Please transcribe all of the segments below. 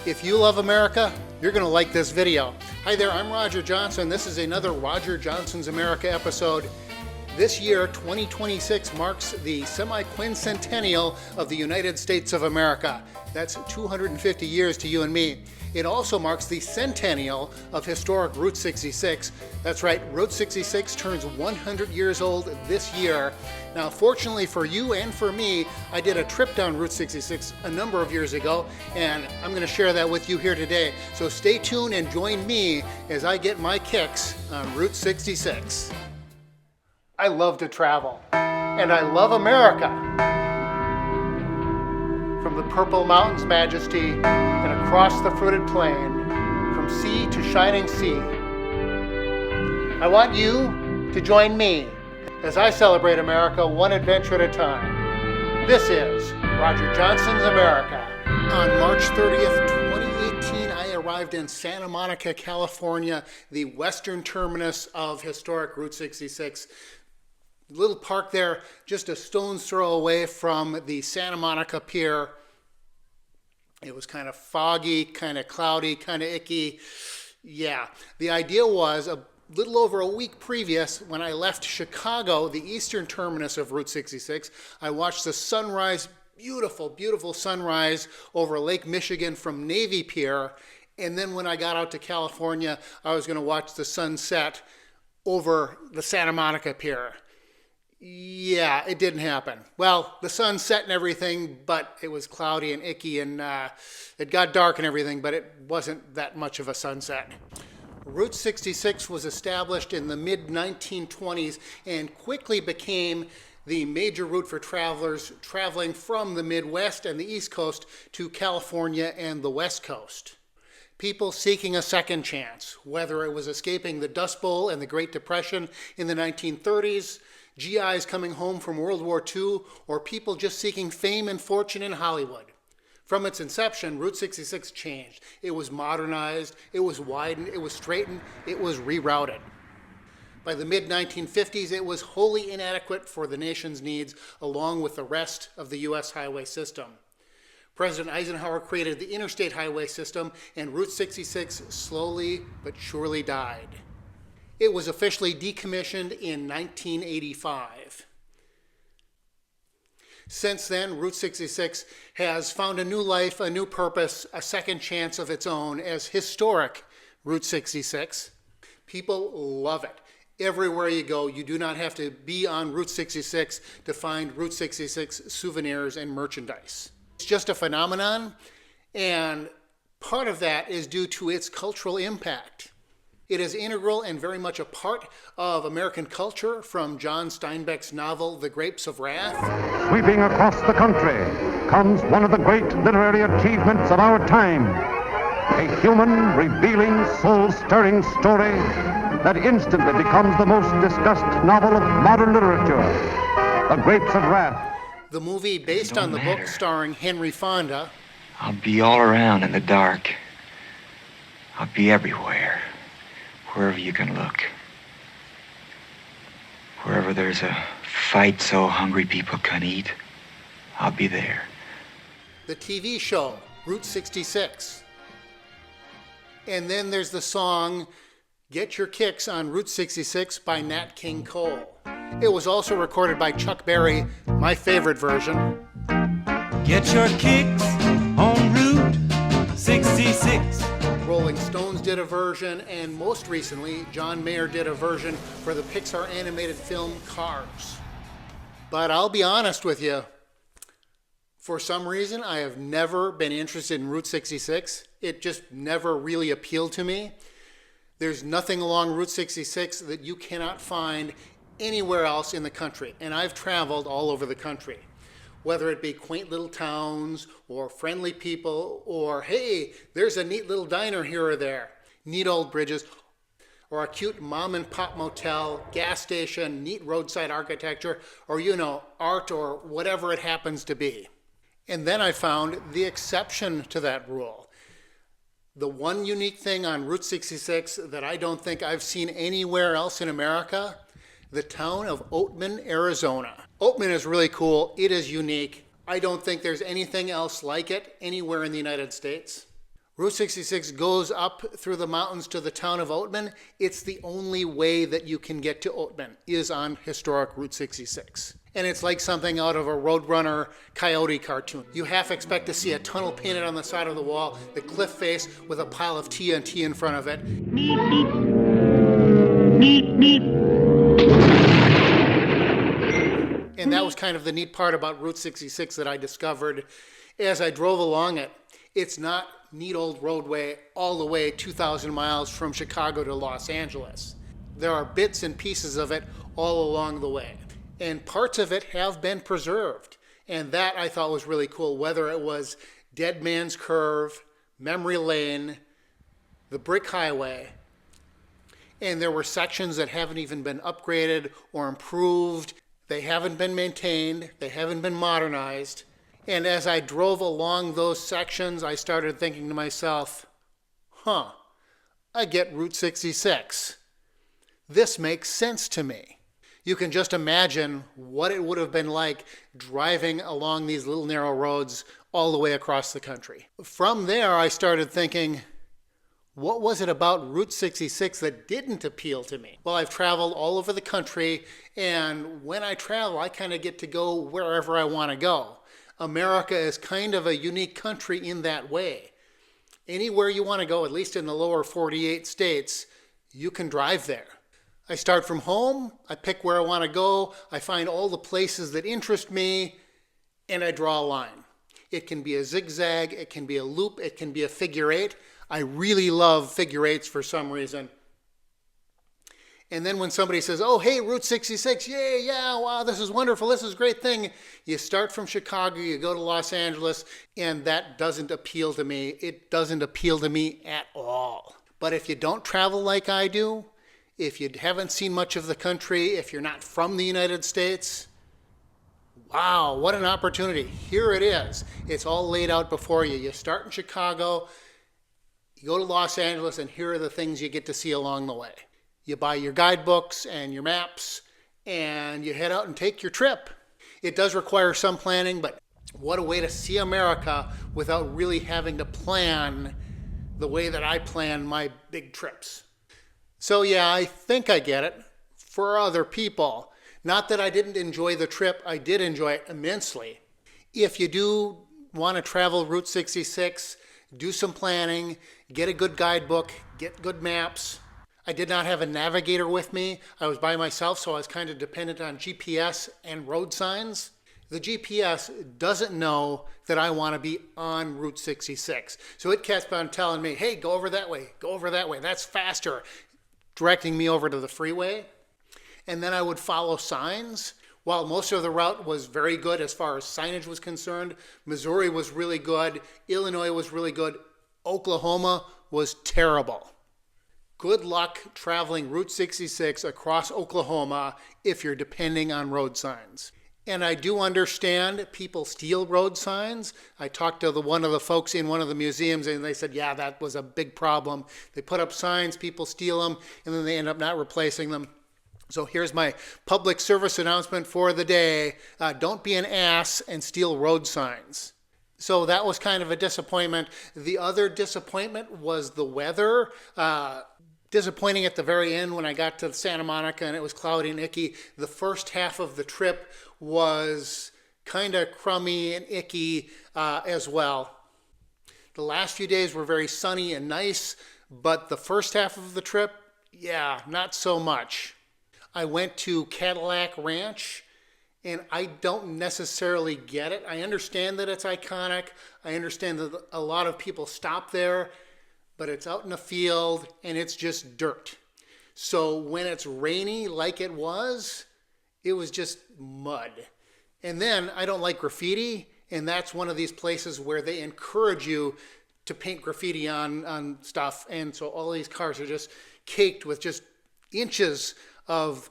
If you love America, you're going to like this video. Hi there, I'm Roger Johnson. This is another Roger Johnson's America episode. This year, 2026, marks the semi-quincentennial of the United States of America. That's 250 years to you and me. It also marks the centennial of historic Route 66. That's right, Route 66 turns 100 years old this year. Now, fortunately for you and for me, I did a trip down Route 66 a number of years ago, and I'm going to share that with you here today. So stay tuned and join me as I get my kicks on Route 66. I love to travel, and I love America. From the Purple Mountains' majesty and across the fruited plain, from sea to shining sea. I want you to join me as I celebrate America one adventure at a time. This is Roger Johnson's America. On March 30th, 2018, I arrived in Santa Monica, California, the western terminus of historic Route 66. Little park there, just a stone's throw away from the Santa Monica Pier. It was kind of foggy, kind of cloudy, kind of icky. Yeah, the idea was a little over a week previous, when I left Chicago, the eastern terminus of Route 66, I watched the sunrise, beautiful, beautiful sunrise over Lake Michigan from Navy Pier. And then when I got out to California, I was going to watch the sunset over the Santa Monica Pier. Yeah, it didn't happen. Well, the sun set and everything, but it was cloudy and icky, and it got dark and everything, but it wasn't that much of a sunset. Route 66 was established in the mid-1920s and quickly became the major route for travelers traveling from the Midwest and the East Coast to California and the West Coast. People seeking a second chance, whether it was escaping the Dust Bowl and the Great Depression in the 1930s, GIs coming home from World War II, or people just seeking fame and fortune in Hollywood. From its inception, Route 66 changed. It was modernized, it was widened, it was straightened, it was rerouted. By the mid-1950s, it was wholly inadequate for the nation's needs, along with the rest of the U.S. highway system. President Eisenhower created the interstate highway system, and Route 66 slowly but surely died. It was officially decommissioned in 1985. Since then, Route 66 has found a new life, a new purpose, a second chance of its own as historic Route 66. People love it. Everywhere you go, you do not have to be on Route 66 to find Route 66 souvenirs and merchandise. It's just a phenomenon, and part of that is due to its cultural impact. It is integral and very much a part of American culture, from John Steinbeck's novel, The Grapes of Wrath. Sweeping across the country comes one of the great literary achievements of our time. A human, revealing, soul-stirring story that instantly becomes the most discussed novel of modern literature, The Grapes of Wrath. The movie, based on the book starring Henry Fonda. I'll be all around in the dark. I'll be everywhere. Wherever you can look. Wherever there's a fight so hungry people can eat, I'll be there. The TV show, Route 66. And then there's the song, Get Your Kicks on Route 66 by Nat King Cole. It was also recorded by Chuck Berry, my favorite version. Get your kicks on Route 66. Rolling Stones did a version, and most recently, John Mayer did a version for the Pixar animated film Cars. But I'll be honest with you, for some reason, I have never been interested in Route 66. It just never really appealed to me. There's nothing along Route 66 that you cannot find anywhere else in the country, and I've traveled all over the country. Whether it be quaint little towns or friendly people, or hey, there's a neat little diner here or there, neat old bridges, or a cute mom and pop motel, gas station, neat roadside architecture, or art or whatever it happens to be. And then I found the exception to that rule. The one unique thing on Route 66 that I don't think I've seen anywhere else in America, the town of Oatman, Arizona. Oatman is really cool. It is unique. I don't think there's anything else like it anywhere in the United States. Route 66 goes up through the mountains to the town of Oatman. It's the only way that you can get to Oatman is on historic Route 66. And it's like something out of a Roadrunner Coyote cartoon. You half expect to see a tunnel painted on the side of the wall, the cliff face with a pile of TNT in front of it. And that was kind of the neat part about Route 66 that I discovered as I drove along it. It's not neat old roadway all the way 2,000 miles from Chicago to Los Angeles. There are bits and pieces of it all along the way. And parts of it have been preserved. And that I thought was really cool, whether it was Dead Man's Curve, Memory Lane, the Brick Highway. And there were sections that haven't even been upgraded or improved. They haven't been maintained. They haven't been modernized. And as I drove along those sections, I started thinking to myself, I get Route 66. This makes sense to me. You can just imagine what it would have been like driving along these little narrow roads all the way across the country. From there, I started thinking, what was it about Route 66 that didn't appeal to me? Well, I've traveled all over the country, and when I travel, I kind of get to go wherever I want to go. America is kind of a unique country in that way. Anywhere you want to go, at least in the lower 48 states, you can drive there. I start from home, I pick where I want to go, I find all the places that interest me, and I draw a line. It can be a zigzag, it can be a loop, it can be a figure eight. I really love figure eights for some reason. And then when somebody says, oh, hey, Route 66, yay, yeah, wow, this is wonderful, this is a great thing. You start from Chicago, you go to Los Angeles, and that doesn't appeal to me. It doesn't appeal to me at all. But if you don't travel like I do, if you haven't seen much of the country, if you're not from the United States, wow, what an opportunity. Here it is. It's all laid out before you. You start in Chicago, you go to Los Angeles, and here are the things you get to see along the way. You buy your guidebooks and your maps, and you head out and take your trip. It does require some planning, but what a way to see America without really having to plan the way that I plan my big trips. So yeah, I think I get it. For other people, not that I didn't enjoy the trip, I did enjoy it immensely. If you do want to travel Route 66, do some planning, get a good guidebook, get good maps. I did not have a navigator with me. I was by myself, so I was kind of dependent on GPS and road signs. The GPS doesn't know that I want to be on Route 66. So it kept on telling me, hey, go over that way, that's faster, directing me over to the freeway. And then I would follow signs. While most of the route was very good as far as signage was concerned, Missouri was really good, Illinois was really good, Oklahoma was terrible. Good luck traveling Route 66 across Oklahoma if you're depending on road signs. And I do understand people steal road signs. I talked to one of the folks in one of the museums, and they said, yeah, that was a big problem. They put up signs, people steal them, and then they end up not replacing them. So here's my public service announcement for the day. Don't be an ass and steal road signs. So that was kind of a disappointment. The other disappointment was the weather. Disappointing at the very end when I got to Santa Monica and it was cloudy and icky. The first half of the trip was kind of crummy and icky as well. The last few days were very sunny and nice, but the first half of the trip, yeah, not so much. I went to Cadillac Ranch, and I don't necessarily get it. I understand that it's iconic. I understand that a lot of people stop there, but it's out in the field and it's just dirt. So when it's rainy like it was just mud. And then I don't like graffiti, and that's one of these places where they encourage you to paint graffiti on stuff. And so all these cars are just caked with just inches of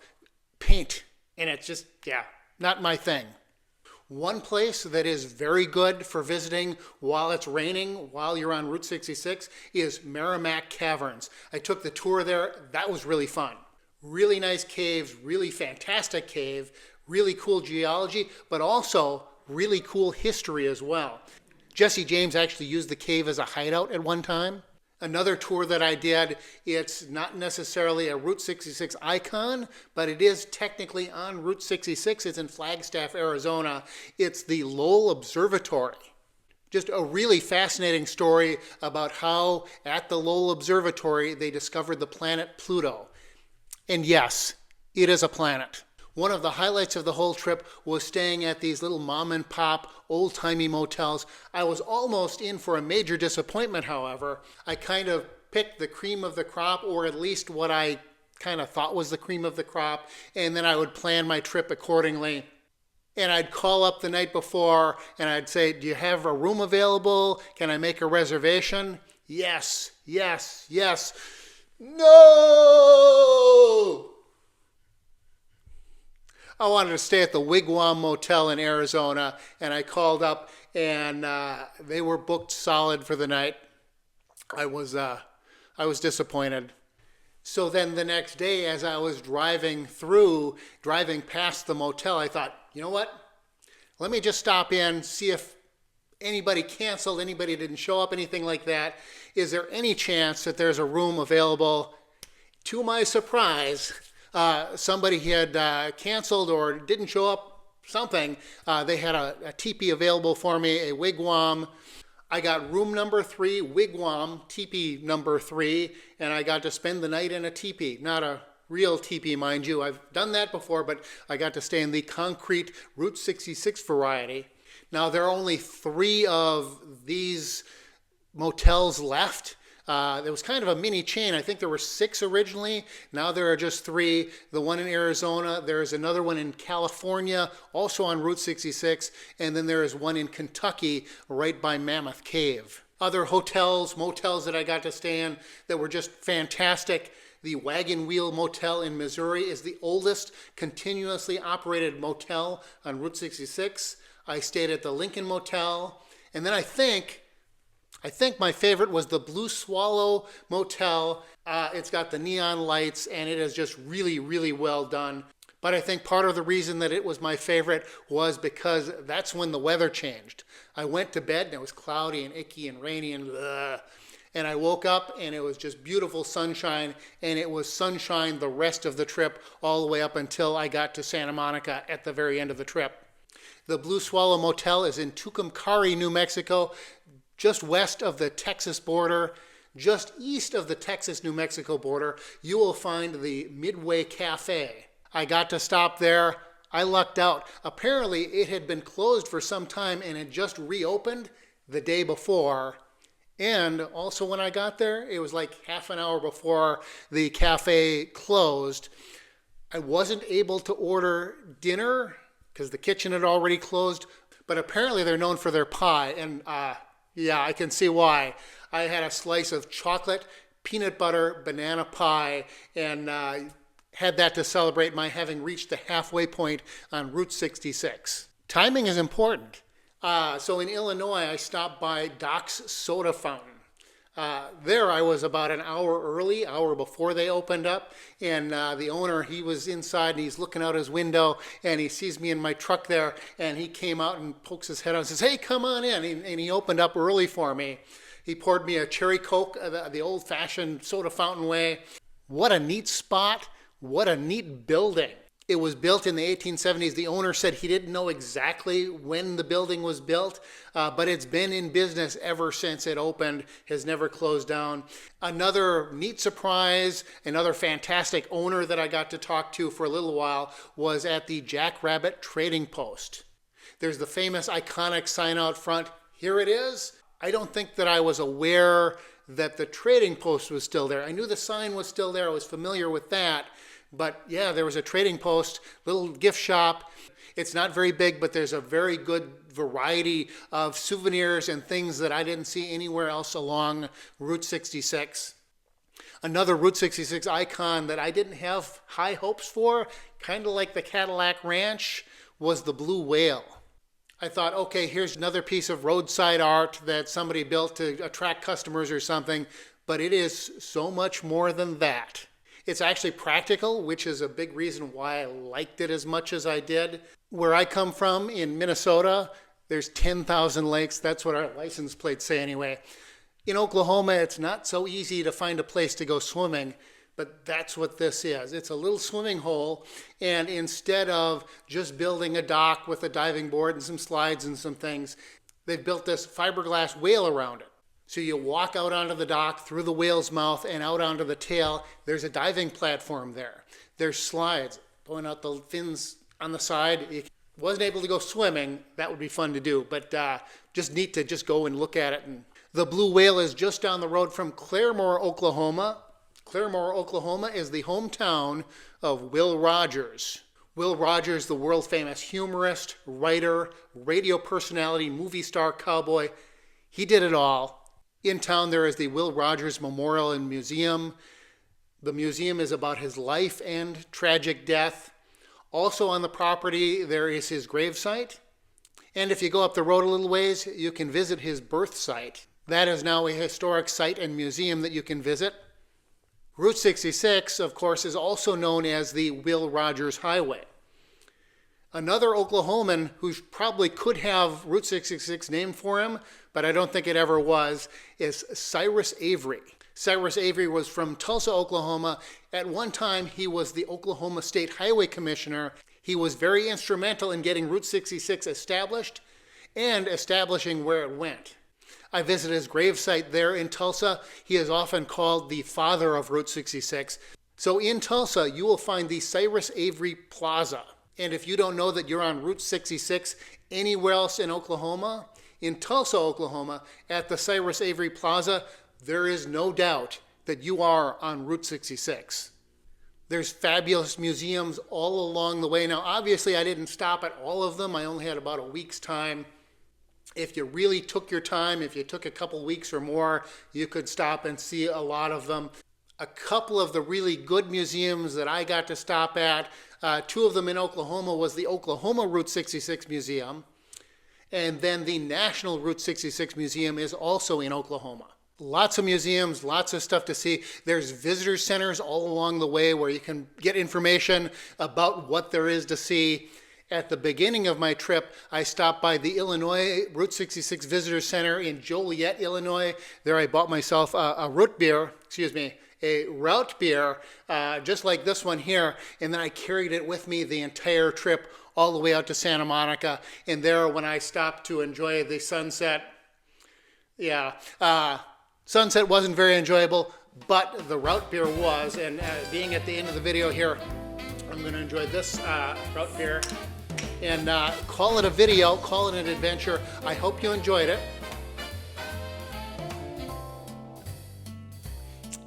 paint. And it's just, yeah, not my thing. One place that is very good for visiting while it's raining, while you're on Route 66, is Merrimack Caverns. I took the tour there. That was really fun. Really nice caves, really fantastic cave, really cool geology, but also really cool history as well. Jesse James actually used the cave as a hideout at one time. Another tour that I did, it's not necessarily a Route 66 icon, but it is technically on Route 66. It's in Flagstaff, Arizona. It's the Lowell Observatory. Just a really fascinating story about how at the Lowell Observatory they discovered the planet Pluto. And yes, it is a planet. One of the highlights of the whole trip was staying at these little mom and pop old-timey motels. I was almost in for a major disappointment, however. I kind of picked the cream of the crop, or at least what I kind of thought was the cream of the crop, and then I would plan my trip accordingly. And I'd call up the night before and I'd say, do you have a room available? Can I make a reservation? Yes, yes, yes. No! I wanted to stay at the Wigwam Motel in Arizona, and I called up, and they were booked solid for the night. I was disappointed. So then the next day, as I was driving past the motel, I thought, you know what? Let me just stop in, see if anybody canceled, anybody didn't show up, anything like that. Is there any chance that there's a room available? To my surprise, somebody had canceled or didn't show up, something. They had a teepee available for me, a wigwam. I got room number 3, wigwam, teepee number 3, and I got to spend the night in a teepee. Not a real teepee, mind you. I've done that before, but I got to stay in the concrete Route 66 variety. Now, there are only 3 of these motels left. There was kind of a mini chain. I think there were 6 originally. Now there are just 3. The one in Arizona, there's another one in California, also on Route 66, and then there is one in Kentucky right by Mammoth Cave. Other hotels, motels that I got to stay in that were just fantastic. The Wagon Wheel Motel in Missouri is the oldest continuously operated motel on Route 66. I stayed at the Lincoln Motel, and then I think my favorite was the Blue Swallow Motel. It's got the neon lights, and it is just really, really well done. But I think part of the reason that it was my favorite was because that's when the weather changed. I went to bed, and it was cloudy and icky and rainy and ugh. And I woke up, and it was just beautiful sunshine, and it was sunshine the rest of the trip all the way up until I got to Santa Monica at the very end of the trip. The Blue Swallow Motel is in Tucumcari, New Mexico, just west of the Texas border, just east of the Texas-New Mexico border. You will find the Midway Cafe. I got to stop there. I lucked out. Apparently, it had been closed for some time and had just reopened the day before. And also when I got there, it was like half an hour before the cafe closed. I wasn't able to order dinner because the kitchen had already closed, but apparently they're known for their pie, and yeah, I can see why. I had a slice of chocolate, peanut butter, banana pie, and had that to celebrate my having reached the halfway point on Route 66. Timing is important. So in Illinois, I stopped by Doc's Soda Fountain. There I was about an hour before they opened up, and the owner, he was inside and he's looking out his window and he sees me in my truck there, and he came out and pokes his head out and says, "Hey, come on in," and he opened up early for me. He poured me a cherry Coke, the old-fashioned soda fountain way. What a neat spot, what a neat building. It was built in the 1870s. The owner said he didn't know exactly when the building was built, but it's been in business ever since it opened, has never closed down. Another neat surprise, another fantastic owner that I got to talk to for a little while was at the Jackrabbit Trading Post. There's the famous iconic sign out front. Here it is. I don't think that I was aware that the trading post was still there. I knew the sign was still there. I was familiar with that. But yeah, there was a trading post, little gift shop. It's not very big, but there's a very good variety of souvenirs and things that I didn't see anywhere else along Route 66. Another Route 66 icon that I didn't have high hopes for, kind of like the Cadillac Ranch, was the Blue Whale. I thought, okay, here's another piece of roadside art that somebody built to attract customers or something, but it is so much more than that. It's actually practical, which is a big reason why I liked it as much as I did. Where I come from in Minnesota, There's 10,000 lakes. That's what our license plates say anyway. In Oklahoma, it's not so easy to find a place to go swimming, but that's what this is. It's a little swimming hole, and instead of just building a dock with a diving board and some slides and some things, they've built this fiberglass whale around it. So you walk out onto the dock, through the whale's mouth, and out onto the tail. There's a diving platform there. There's slides pulling out the fins on the side. If you wasn't able to go swimming, that would be fun to do, but just neat to just go and look at it. And the Blue Whale is just down the road from Claremore, Oklahoma. Claremore, Oklahoma is the hometown of Will Rogers. Will Rogers, the world-famous humorist, writer, radio personality, movie star, cowboy. He did it all. In town, there is the Will Rogers Memorial and Museum. The museum is about his life and tragic death. Also on the property, there is his gravesite. And if you go up the road a little ways, you can visit his birth site. That is now a historic site and museum that you can visit. Route 66, of course, is also known as the Will Rogers Highway. Another Oklahoman who probably could have Route 66 named for him, but I don't think it ever was, is Cyrus Avery. Cyrus Avery was from Tulsa, Oklahoma. At one time, he was the Oklahoma State Highway Commissioner. He was very instrumental in getting Route 66 established and establishing where it went. I visited his gravesite there in Tulsa. He is often called the father of Route 66. So in Tulsa, you will find the Cyrus Avery Plaza. And if you don't know that you're on Route 66 anywhere else in Oklahoma, in Tulsa, Oklahoma, at the Cyrus Avery Plaza, there is no doubt that you are on Route 66. There's fabulous museums all along the way. Now, obviously, I didn't stop at all of them. I only had about a week's time. If you really took your time, if you took a couple weeks or more, you could stop and see a lot of them. A couple of the really good museums that I got to stop at, two of them in Oklahoma, was the Oklahoma Route 66 Museum, and then the National Route 66 Museum is also in Oklahoma. Lots of museums, lots of stuff to see. There's visitor centers all along the way where you can get information about what there is to see. At the beginning of my trip, I stopped by the Illinois Route 66 Visitor Center in Joliet, Illinois. There I bought myself a root beer, a route beer, just like this one here, and then I carried it with me the entire trip all the way out to Santa Monica. And there, when I stopped to enjoy the sunset, sunset wasn't very enjoyable, but the route beer was. And being at the end of the video here, I'm going to enjoy this route beer and call it a video, call it an adventure. I hope you enjoyed it.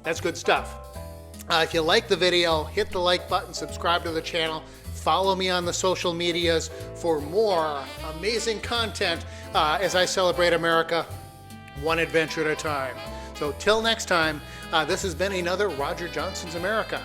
That's good stuff. If you like the video, hit the like button, subscribe to the channel, follow me on the social medias for more amazing content as I celebrate America one adventure at a time. So till next time, this has been another Roger Johnson's America.